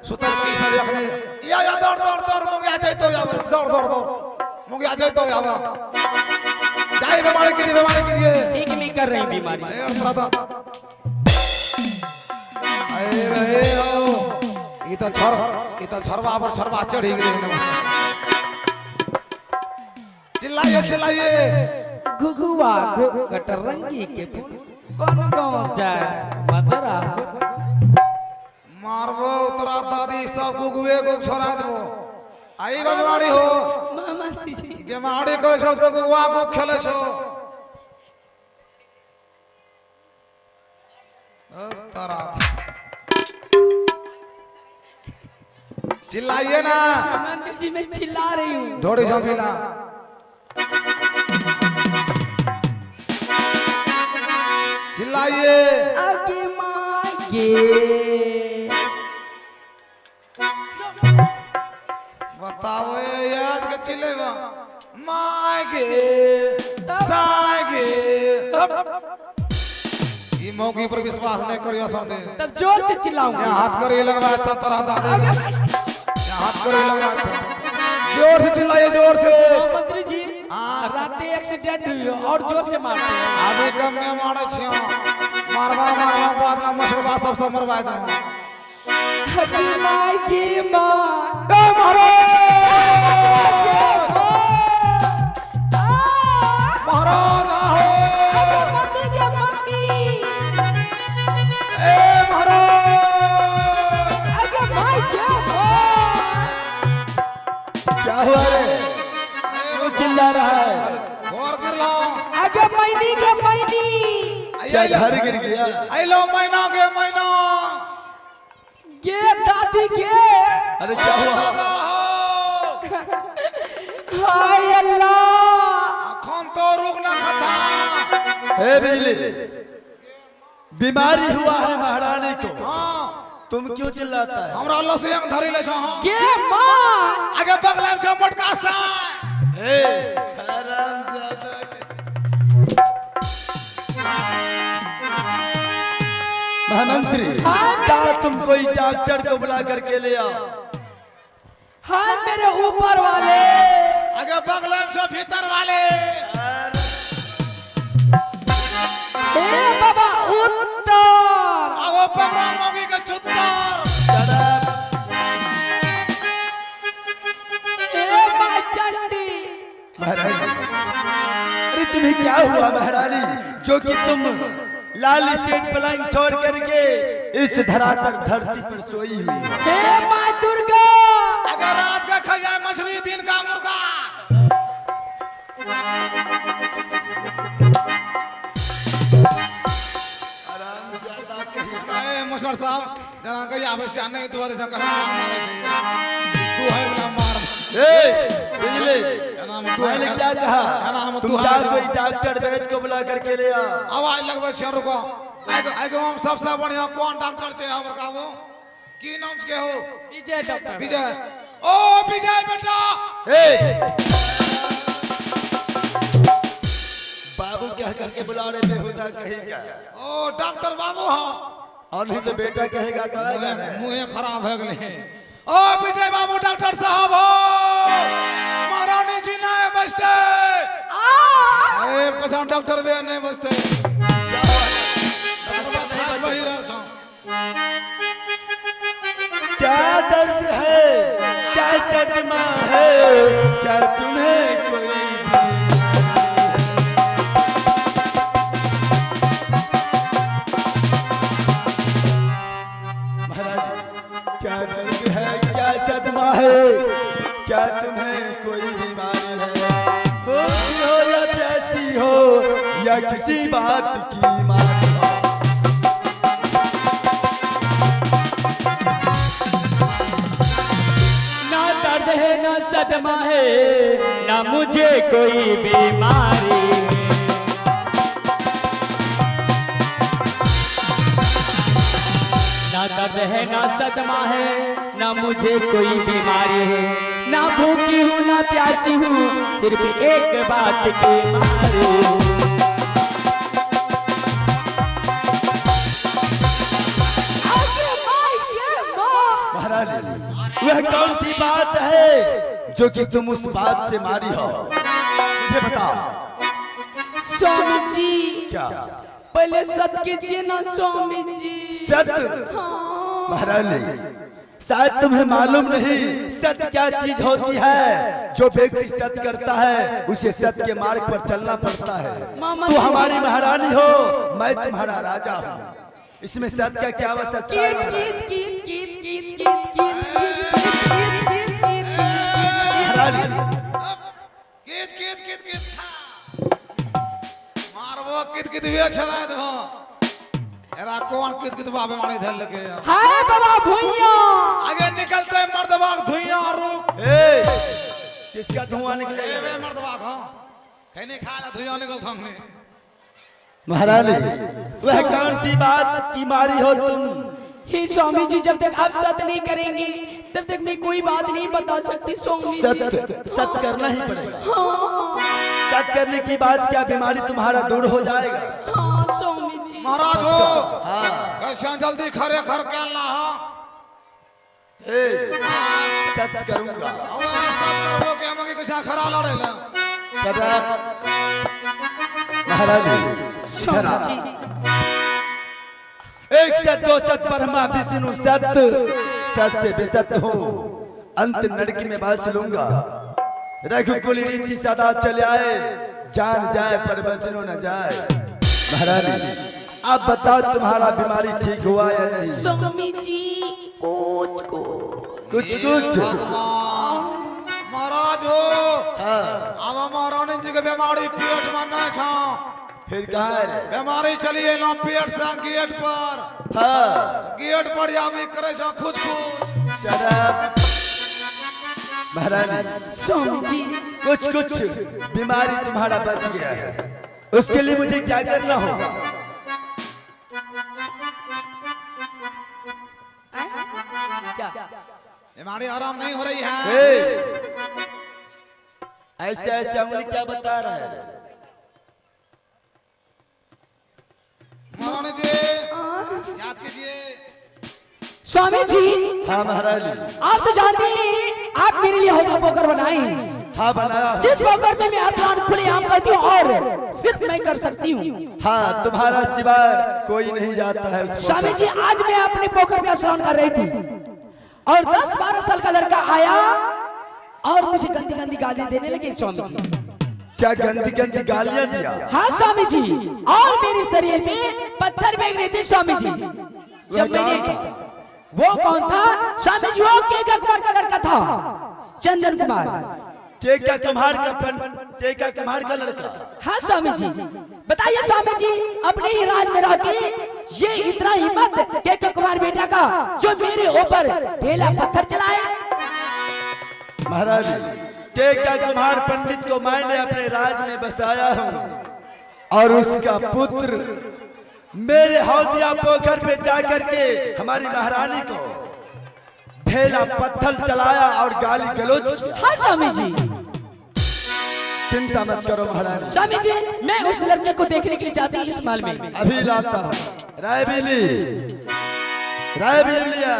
सुतल की सर रखने या दौड़ दौड़ दौड़ मुंगे आ जाए तो या बस दौड़ दौड़ दौड़ मुंगे आ जाए तो या बा जाए बीमारी कीजिए ठीक नहीं कर रही बीमारी ए और तरह आए रहे हो ये तो छरवा पर छरवा चढ़ ही गए ना चिल्लाइए गुगुआ कटरंगी के फूल कौन गाँव जाए मदरा मारबो तोरा दादी सब गुगुए को छोड़ा देबो आई बीमारी हो मामा जी बीमारी करे छो तो गुगुआ को खेले छो तारा चिल्लाइए ना मंदिर जी मैं चिल्ला रही हूँ ढोड़ी झोंपीला चिल्लाइए आगे मागे बताओ ये आज के चिल्लेवा मागे सागे ये मौकी पर विश्वास नहीं करियो समझे तब जोर से चिल्लाऊंगा हाथ करे लगवा तो तरह दादे हाथ करे लगवा जोर से चिल्लाइए जोर से मंत्री जी रात एक्सीडेंट हुई और जोर से मारते हैं अभी कम में मारे छियो मारवा बाद में मशरबा सब मरवा दो आगे मागे माँ ए महाराज महाराज आओ ए महाराज क्या हुआ रे वो चिल्ला रहा है और गिर लो आगे मैनी के मैनी क्या घर गिर गया आई लो महीना के महीना गे दादी गे अरे क्या हुआ दादा हो हाय अल्लाह अखन तो रुक ना खता हे बिजली बीमारी हुआ है महारानी को हां तुम क्यों चिल्लाता है हमरा लसियंग धरि ले छ गे माँ आगे बगलम छ मोटका सा हे हरामजादा महामंत्री क्या तुम कोई डॉक्टर को बुला करके ले आओ हाँ मेरे ऊपर वाले आगे बगलम छ भीतर वाले ए बाबा उत्तर आओ पगड़ा मोगी के छुत्तर ए माँ चंडी महारानी अरे तुम्हें क्या हुआ महारानी जो कि तुम लाल सेज पलंग छोड़ करके इस धरातल धरती पर सोई हुई हे माँ दुर्गा अगर रात का खा जाए मछली दिन का मुर्गा हरामजादा कहीं ए मुसर साहब जना कही आवश्यक नहीं तू आदे कर मारे छे तू है ना मार बिजली नाम तू मैंने क्या कहा नाम तुम तू जा है कोई डॉक्टर वैद्य को बुला करके ले आओ आवाज लगबे छे रुको आगो हम सबसे बढ़िया कौन डॉक्टर छे हमर कहबो की नाम के हो विजय डॉक्टर विजय ओ विजय बेटा बाबू क्या करके बुला रहे बेहुदा कहीं का ओ डॉक्टर बाबू हो और नहीं तो बेटा कहेगा तो आएगा ना मुंह खराब हो गए ओ विजय बाबू डॉक्टर साहब हो महारानी जी नहीं बचते ए कसान डॉक्टर भी नहीं बचते वही रह छो क्या दर्द है क्या सदमा है क्या तुम्हें कोई महाराज क्या दर्द है क्या सदमा है क्या तुम्हें कोई बीमारी है भूखी हो या प्यासी हो या किसी बात की मार हो ना दर्द है ना सदमा है ना मुझे कोई बीमारी ना दर्द है ना सदमा है ना मुझे कोई बीमारी है ना भूखी हूँ ना प्यासी हूँ सिर्फ एक बात की मारी महारानी वह कौन सी बात है जो कि तुम उस बात से मारी हो, मुझे बताओ। स्वामी जी क्या? पहले सत कीजिए ना स्वामी जी। सत्य? हाँ। महारानी शायद तुम्हें मालूम नहीं सत्य क्या चीज होती है। जो व्यक्ति सत्य करता है उसे सत्य के मार्ग पर चलना पड़ता है। मामा तू जी। हमारी महारानी हो, मैं तुम्हारा राजा हूँ, इसमें सत्य का क्या आवश्यकता है? महारानी गीत गीत गीत गीत मारबो गीत गीत वे छराय दो एरा कौन गीत गीत बाबे मारी धर लगे हाय बाबा भुइया आगे निकलते मर्दबा धुइया रुक ए, किसका धुआं निकलेगा? ए मर्दबा खा कहने खाला धुइया निकल हमने। महारानी वह कौन सी बात की मारी हो तुम? हे स्वामी जी, जब तक आप सत्य नहीं करेंगे तब तक मैं कोई बात नहीं बता सकती स्वामी जी। सत्य करना ही पड़ेगा। हाँ, सत्य करने की बात क्या बीमारी तुम्हारा दूर हो जाएगा। हाँ स्वामी जी। महाराज हो हाँ कैसे जल्दी खरे खर के ला सत्य करूंगा। अब सच करबो के हमके कैसा खरा लड़ेला सदा महारानी स्वामी जी। एक सत्य दो सत्य ब्रह्मा विष्णु सत्य, सत्य से बेसत्य हूँ, अंत नरक में बस लूंगा। रघुकुल रीति सदा चले आए, जान जाए पर बचनो न जाए। महारानी आप बताओ तुम्हारा बीमारी ठीक हुआ या नहीं? स्वामी जी कुछ कुछ महाराज हो हाँ अब महारानी जी के बीमारी पेट में न छा फिर कहाँ है रे? बीमारी चलिए ना पेट से गेट पर हाँ गेट पर यामी करे छा खुश खुश शराब। महारानी स्वामी जी। कुछ बीमारी तुम्हारा बच गया है, उसके लिए मुझे क्या करना होगा? क्या? बीमारी आराम नहीं हो रही है। ऐसे ऐसे उंगली क्या बता रहा है? महारानी जी याद कीजिए। स्वामी जी हाँ महारानी आप तो जानते हैं आप मेरे लिए होगा पोकर बनाए हैं। हाँ बनाया हूँ। जिस पोकर में मैं स्नान खुले आम करती हूँ और सिर्फ मैं कर सकती हूँ। हाँ तुम्हारा सिवाय कोई नहीं जाता है उस स्वामी जी आज मैं अपने पोखर में स्नान कर रही थी और 10-12 साल का लड़का आया और मुझे गंदी गंदी गाली देने लगे। स्वामी जी क्या गंदी गंदी गालियां दिया? हाँ स्वामी जी, और मेरे शरीर में पत्थर फेंक रहे थे स्वामी जी। जब मैंने वो कौन था स्वामी जी? वो केका कुमार का लड़का था, चंदन कुमार। टेका कुम्हार का लड़का? हाँ स्वामी जी। बताइए स्वामी जी, अपने ही राज में रह के ये इतना हिम्मत केका कुमार बेटा का जो मेरे ऊपर ढेला पत्थर चलाए। महाराज टेका कुम्हार पंडित को मैंने अपने राज में बसाया हूँ और उसका पुत्र मेरे हौदिया पोखर पे जाकर के हमारी महारानी को ढेला पत्थर चलाया और गाली गलौज किया। हाँ स्वामी जी। चिंता मत करो महारानी। स्वामी जी मैं उस लड़के को देखने के लिए चाहती हूँ इस माल में। अभी लाता हूँ। राय भी लिया।